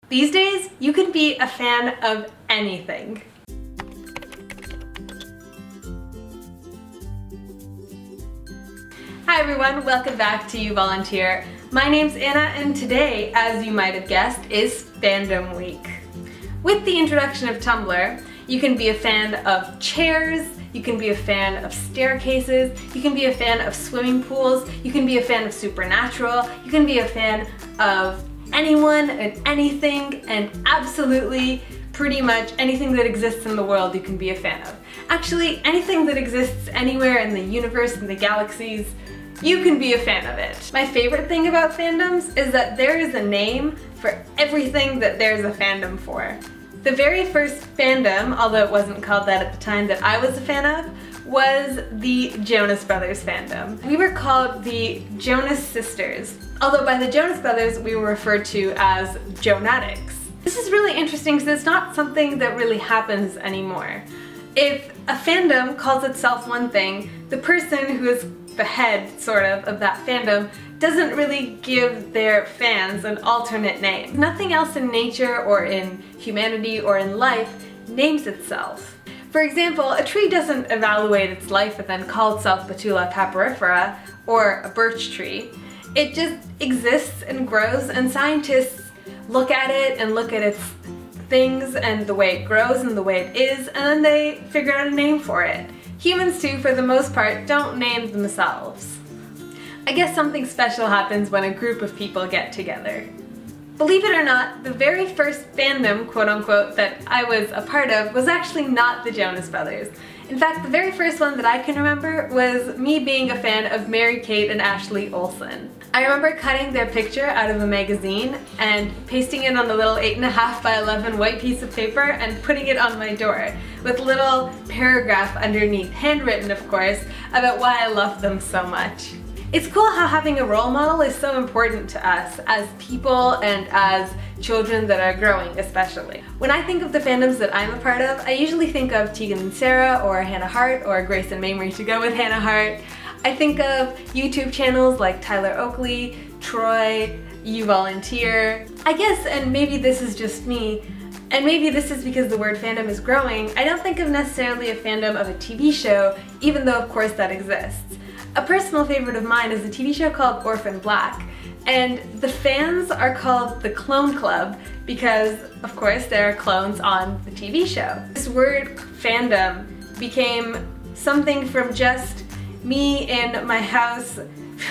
These days, you can be a fan of anything. Hi everyone, welcome back to YouVoluntear. My name's Anna and today, as you might have guessed, is Fandom Week. With the introduction of Tumblr, you can be a fan of chairs, you can be a fan of staircases, you can be a fan of swimming pools, you can be a fan of Supernatural, you can be a fan of anyone and anything, and absolutely pretty much anything that exists in the world you can be a fan of. Actually, anything that exists anywhere in the universe and the galaxies, you can be a fan of it. My favorite thing about fandoms is that there is a name for everything that there's a fandom for. The very first fandom, although it wasn't called that at the time that I was a fan of, was the Jonas Brothers fandom. We were called the Jonas Sisters, although by the Jonas Brothers we were referred to as Jonatics. This is really interesting because it's not something that really happens anymore. If a fandom calls itself one thing, the person who is the head, sort of that fandom doesn't really give their fans an alternate name. Nothing else in nature or in humanity or in life names itself. For example, a tree doesn't evaluate its life and then call itself Betula caprifera or a birch tree. It just exists and grows, and scientists look at it and look at its things and the way it grows and the way it is, and then they figure out a name for it. Humans too, for the most part, don't name themselves. I guess something special happens when a group of people get together. Believe it or not, the very first fandom, quote unquote, that I was a part of was actually not the Jonas Brothers. In fact, the very first one that I can remember was me being a fan of Mary-Kate and Ashley Olsen. I remember cutting their picture out of a magazine and pasting it on a little 8.5 by 11 white piece of paper and putting it on my door with a little paragraph underneath, handwritten of course, about why I love them so much. It's cool how having a role model is so important to us as people and as children that are growing especially. When I think of the fandoms that I'm a part of, I usually think of Tegan and Sarah or Hannah Hart or Grace and Mamrie to go with Hannah Hart. I think of YouTube channels like Tyler Oakley, Troy, YouVolunteer. I guess, and maybe this is just me, and maybe this is because the word fandom is growing, I don't think of necessarily a fandom of a TV show, even though of course that exists. A personal favorite of mine is a TV show called Orphan Black, and the fans are called the Clone Club because, of course, there are clones on the TV show. This word fandom became something from just me in my house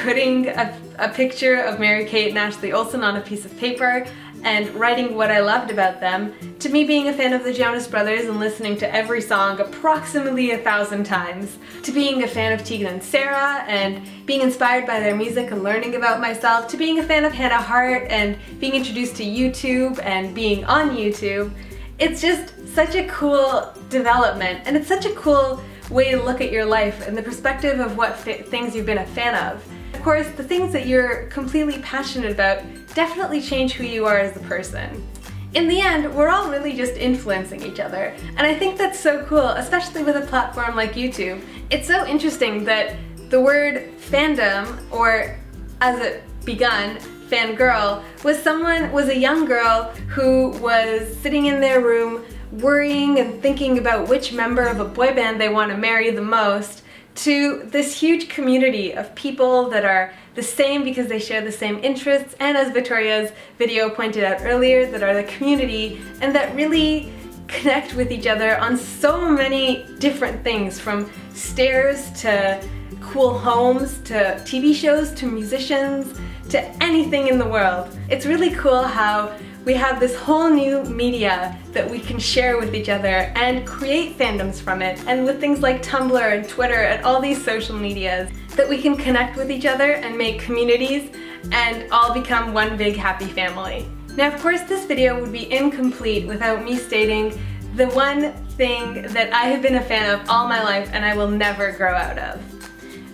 putting a picture of Mary-Kate and Ashley Olsen on a piece of paper and writing what I loved about them, to me being a fan of the Jonas Brothers and listening to every song approximately 1,000 times, to being a fan of Tegan and Sarah and being inspired by their music and learning about myself, to being a fan of Hannah Hart and being introduced to YouTube and being on YouTube. It's just such a cool development, and it's such a cool way to look at your life and the perspective of what things you've been a fan of. Of course, the things that you're completely passionate about definitely change who you are as a person. In the end, we're all really just influencing each other, and I think that's so cool, especially with a platform like YouTube. It's so interesting that the word fandom, or as it begun, fangirl, was a young girl who was sitting in their room worrying and thinking about which member of a boy band they want to marry the most, to this huge community of people that are the same because they share the same interests, and as Victoria's video pointed out earlier, that are the community and that really connect with each other on so many different things, from stairs to cool homes to TV shows to musicians to anything in the world. It's really cool how we have this whole new media that we can share with each other and create fandoms from it, and with things like Tumblr and Twitter and all these social medias, that we can connect with each other and make communities and all become one big happy family. Now of course this video would be incomplete without me stating the one thing that I have been a fan of all my life and I will never grow out of.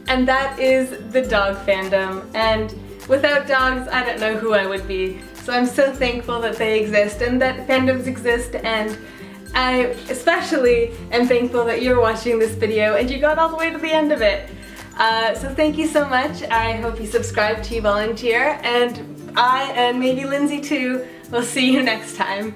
And that is the dog fandom, and without dogs I don't know who I would be. So I'm so thankful that they exist and that fandoms exist, and I especially am thankful that you're watching this video and you got all the way to the end of it. So thank you so much. I hope you subscribe to YouVolunteer, and I, and maybe Lindsay too, We'll see you next time.